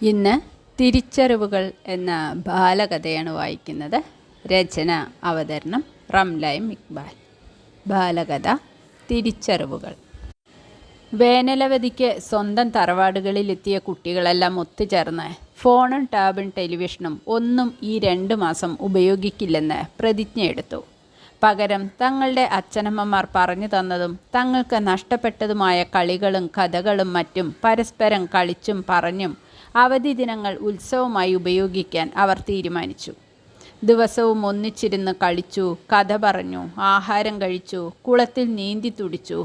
ഇന്ന് തിരിച്ചറിവുകൾ എന്ന ബാലകഥയാണ് വായിക്കുന്നത്. രചന അവതരണം റംലൈം ഇക്ബാൽ. ബാലകഥ തിരിച്ചറിവുകൾ. വേനലവധിക്ക് സ്വന്തം തറവാടുകളിലെത്തിയ കുട്ടികളെല്ലാം ഒത്തുചേർന്ന് ഫോണും ടാബും ടെലിവിഷനും ഒന്നും ഈ 2 മാസം ഉപയോഗിക്കില്ലെന്ന് പ്രതിജ്ഞയെടുത്തു. പകരം തങ്ങളുടെ അച്ഛനമ്മമാർ പറഞ്ഞു തന്നതും തങ്ങൾക്ക് നഷ്ടപ്പെട്ടതുമായ കളികളും കഥകളും മറ്റും പരസ്പരം കളിച്ചും പറഞ്ഞും അവധി ദിനങ്ങൾ ഉത്സവമായി ഉപയോഗിക്കാൻ അവർ തീരുമാനിച്ചു. ദിവസവും ഒന്നിച്ചിരുന്ന് കളിച്ചു, കഥ പറഞ്ഞു, ആഹാരം കഴിച്ചു, കുളത്തിൽ നീന്തി തുടിച്ചു.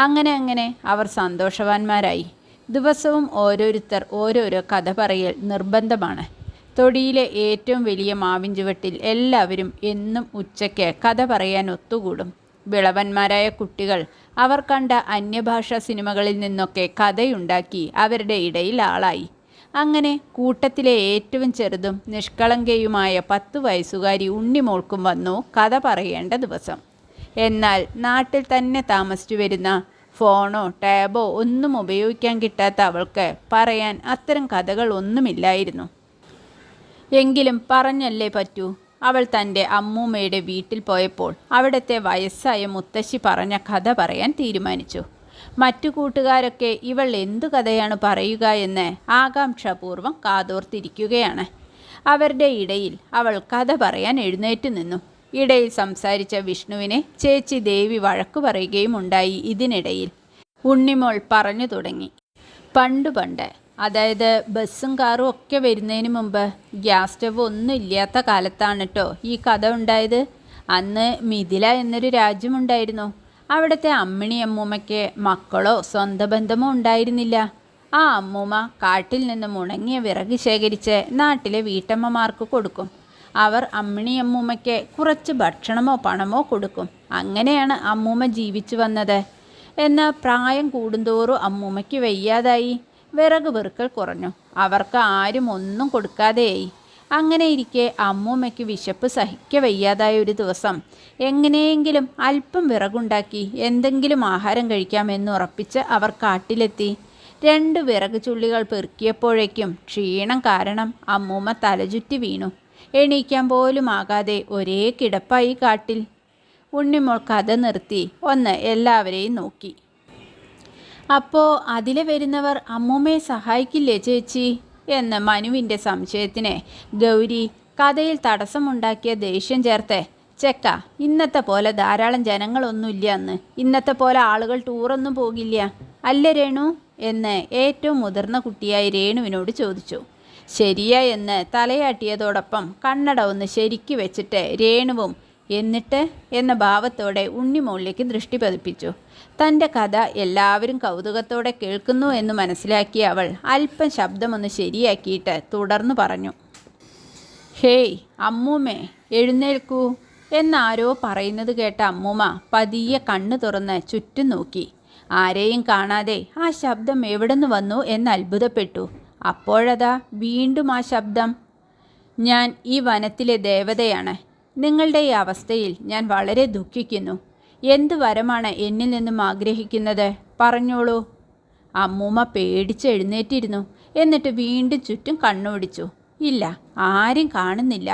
അങ്ങനെ അവർ സന്തോഷവാന്മാരായി. ദിവസവും ഓരോരുത്തർ ഓരോരോ കഥ പറയൽ നിർബന്ധമാണ്. തൊടിയിലെ ഏറ്റവും വലിയ മാവിൻ ചുവട്ടിൽ എല്ലാവരും എന്നും ഉച്ചയ്ക്ക് കഥ പറയാൻ ഒത്തുകൂടും. വിളവന്മാരായ കുട്ടികൾ അവർ കണ്ട അന്യഭാഷാ സിനിമകളിൽ നിന്നൊക്കെ കഥയുണ്ടാക്കി അവരുടെ ഇടയിൽ ആളായി. അങ്ങനെ കൂട്ടത്തിലെ ഏറ്റവും ചെറുതും നിഷ്കളങ്കയുമായ 10 വയസ്സുകാരി ഉണ്ണിമോൾക്കും വന്നു കഥ പറയേണ്ട ദിവസം. എന്നാൽ നാട്ടിൽ തന്നെ താമസിച്ചു വരുന്ന ഫോണോ ടാബോ ഒന്നും ഉപയോഗിക്കാൻ കിട്ടാത്ത അവൾക്ക് പറയാൻ അത്തരം കഥകൾ ഒന്നുമില്ലായിരുന്നു. എങ്കിലും പറഞ്ഞല്ലേ പറ്റൂ. അവൾ തൻ്റെ അമ്മൂമ്മയുടെ വീട്ടിൽ പോയപ്പോൾ അവിടുത്തെ വയസ്സായ മുത്തശ്ശി പറഞ്ഞ കഥ പറയാൻ തീരുമാനിച്ചു. മറ്റു കൂട്ടുകാരൊക്കെ ഇവൾ എന്തു കഥയാണ് പറയുക എന്ന് ആകാംക്ഷാപൂർവ്വം കാതോർത്തിരിക്കുകയാണ്. അവരുടെ ഇടയിൽ അവൾ കഥ പറയാൻ എഴുന്നേറ്റ് നിന്നു. ഇടയിൽ സംസാരിച്ച വിഷ്ണുവിനെ ചേച്ചി ദേവി വഴക്കു പറയുകയും ഉണ്ടായി. ഇതിനിടയിൽ ഉണ്ണിമോൾ പറഞ്ഞു തുടങ്ങി. പണ്ട്, അതായത് ബസ്സും കാറും ഒക്കെ വരുന്നതിന് മുമ്പ്, ഗ്യാസ് സ്റ്റവ് ഒന്നും ഇല്ലാത്ത കാലത്താണ് കേട്ടോ ഈ കഥ ഉണ്ടായത്. അന്ന് മിഥില എന്നൊരു രാജ്യമുണ്ടായിരുന്നു. അവിടുത്തെ അമ്മിണി അമ്മൂമ്മയ്ക്ക് മക്കളോ സ്വന്തം ബന്ധമോ ഉണ്ടായിരുന്നില്ല. ആ അമ്മൂമ്മ കാട്ടിൽ നിന്നും ഉണങ്ങിയ വിറക് ശേഖരിച്ച് നാട്ടിലെ വീട്ടമ്മമാർക്ക് കൊടുക്കും. അവർ അമ്മിണി അമ്മൂമ്മയ്ക്ക് കുറച്ച് ഭക്ഷണമോ പണമോ കൊടുക്കും. അങ്ങനെയാണ് അമ്മൂമ്മ ജീവിച്ചു വന്നത്. എന്നാൽ പ്രായം കൂടുന്തോറും അമ്മൂമ്മയ്ക്ക് വയ്യാതായി. വിറക് പെറുക്കൽ കുറഞ്ഞു. അവർക്ക് ആരും ഒന്നും കൊടുക്കാതെയായി. അങ്ങനെ ഇരിക്കെ അമ്മൂമ്മയ്ക്ക് വിശപ്പ് സഹിക്ക വയ്യാതായ ഒരു ദിവസം എങ്ങനെയെങ്കിലും അല്പം വിറകുണ്ടാക്കി എന്തെങ്കിലും ആഹാരം കഴിക്കാമെന്ന് ഉറപ്പിച്ച് അവർ കാട്ടിലെത്തി. 2 വിറക് ചുള്ളികൾ പെറുക്കിയപ്പോഴേക്കും ക്ഷീണം കാരണം അമ്മൂമ്മ തലചുറ്റി വീണു. എണീക്കാൻ പോലും ആകാതെ ഒരേ കിടപ്പായി കാട്ടിൽ. ഉണ്ണിമോൾ കഥ നിർത്തി ഒന്ന് എല്ലാവരെയും നോക്കി. അപ്പോൾ അതിലെ വരുന്നവർ അമ്മൂമ്മയെ സഹായിക്കില്ലേ ചേച്ചി എന്ന് മനുവിൻ്റെ സംശയത്തിന് ഗൗരി കഥയിൽ തടസ്സമുണ്ടാക്കിയ ദേഷ്യം ചേർത്ത്, ചെക്ക, ഇന്നത്തെ പോലെ ധാരാളം ജനങ്ങളൊന്നുമില്ല അന്ന്. ഇന്നത്തെ പോലെ ആളുകൾ ടൂറൊന്നും പോകില്ല അല്ലേ രേണു എന്ന് ഏറ്റവും മുതിർന്ന കുട്ടിയായി രേണുവിനോട് ചോദിച്ചു. ശരിയാ എന്ന് തലയാട്ടിയതോടൊപ്പം കണ്ണട ഒന്ന് ശരിക്കു വെച്ചിട്ട് രേണുവും എന്നിട്ട് എന്ന ഭാവത്തോടെ ഉണ്ണിമോളിലേക്ക് ദൃഷ്ടി പതിപ്പിച്ചു. തൻ്റെ കഥ എല്ലാവരും കൗതുകത്തോടെ കേൾക്കുന്നു എന്ന് മനസ്സിലാക്കിയ അവൾ അല്പം ശബ്ദമൊന്ന് ശരിയാക്കിയിട്ട് തുടർന്നു പറഞ്ഞു. ഹേയ് അമ്മൂമ്മേ, എഴുന്നേൽക്കൂ എന്നാരോ പറയുന്നത് കേട്ട അമ്മൂമ്മ പതിയെ കണ്ണു തുറന്ന് ചുറ്റും നോക്കി. ആരെയും കാണാതെ ആ ശബ്ദം എവിടുന്ന് വന്നു എന്ന് അത്ഭുതപ്പെട്ടു. അപ്പോഴതാ വീണ്ടും ആ ശബ്ദം. ഞാൻ ഈ വനത്തിലെ ദേവതയാണ്. നിങ്ങളുടെ ഈ അവസ്ഥയിൽ ഞാൻ വളരെ ദുഃഖിക്കുന്നു. എന്ത് വരമാണ് എന്നിൽ നിന്നും ആഗ്രഹിക്കുന്നത്? പറഞ്ഞോളൂ. അമ്മൂമ്മ പേടിച്ച് എഴുന്നേറ്റിരുന്നു. എന്നിട്ട് വീണ്ടും ചുറ്റും കണ്ണോടിച്ചു. ഇല്ല, ആരും കാണുന്നില്ല.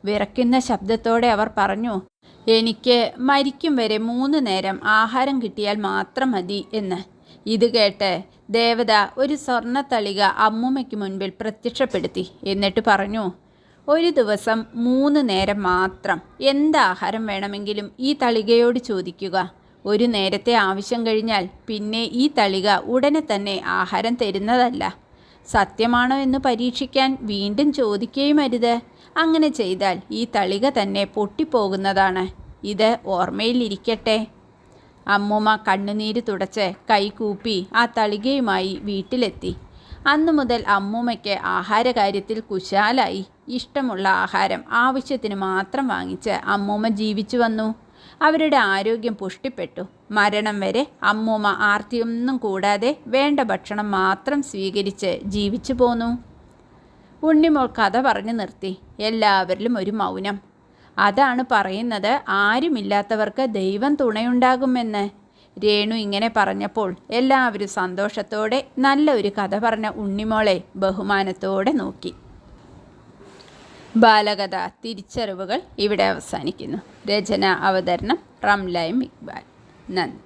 വിറയ്ക്കുന്ന ശബ്ദത്തോടെ അവർ പറഞ്ഞു, എനിക്ക് മരിക്കും വരെ 3 നേരം ആഹാരം കിട്ടിയാൽ മാത്രം മതി എന്ന്. ഇത് കേട്ട് ദേവത ഒരു സ്വർണ്ണത്തളിക അമ്മൂമ്മയ്ക്ക് മുൻപിൽ പ്രത്യക്ഷപ്പെടുത്തി. എന്നിട്ട് പറഞ്ഞു, ഒരു ദിവസം 3 നേരം മാത്രം എന്താഹാരം വേണമെങ്കിലും ഈ തളികയോട് ചോദിക്കുക. ഒരു നേരത്തെ ആവശ്യം കഴിഞ്ഞാൽ പിന്നെ ഈ തളിക ഉടനെ തന്നെ ആഹാരം തരുന്നതല്ല. സത്യമാണോ എന്ന് പരീക്ഷിക്കാൻ വീണ്ടും ചോദിക്കുകയും അരുത്. അങ്ങനെ ചെയ്താൽ ഈ തളിക തന്നെ പൊട്ടിപ്പോകുന്നതാണ്. ഇത് ഓർമ്മയിലിരിക്കട്ടെ. അമ്മൂമ്മ കണ്ണുനീര് തുടച്ച് കൈകൂപ്പി ആ തളികയുമായി വീട്ടിലെത്തി. അന്നു മുതൽ അമ്മൂമ്മയ്ക്ക് ആഹാരകാര്യത്തിൽ കുശാലായി. ഇഷ്ടമുള്ള ആഹാരം ആവശ്യത്തിന് മാത്രം വാങ്ങിച്ച് അമ്മൂമ്മ ജീവിച്ചു വന്നു. അവരുടെ ആരോഗ്യം പുഷ്ടിപ്പെട്ടു. മരണം വരെ അമ്മൂമ്മ ആർത്തിയൊന്നും കൂടാതെ വേണ്ട ഭക്ഷണം മാത്രം സ്വീകരിച്ച് ജീവിച്ചു പോന്നു. ഉണ്ണിമോൾ കഥ പറഞ്ഞു നിർത്തി. എല്ലാവരിലും ഒരു മൗനം. അതാണ് പറയുന്നത് ആരുമില്ലാത്തവർക്ക് ദൈവം തുണയുണ്ടാകുമെന്ന്. രേണു ഇങ്ങനെ പറഞ്ഞപ്പോൾ എല്ലാവരും സന്തോഷത്തോടെ നല്ല ഒരു കഥ പറഞ്ഞ ഉണ്ണിമോളെ ബഹുമാനത്തോടെ നോക്കി. ബാലകഥ തിരിച്ചറിവുകൾ ഇവിടെ അവസാനിക്കുന്നു. രചന അവതരണം റംല ഇക്ബാൽ. നന്ദി.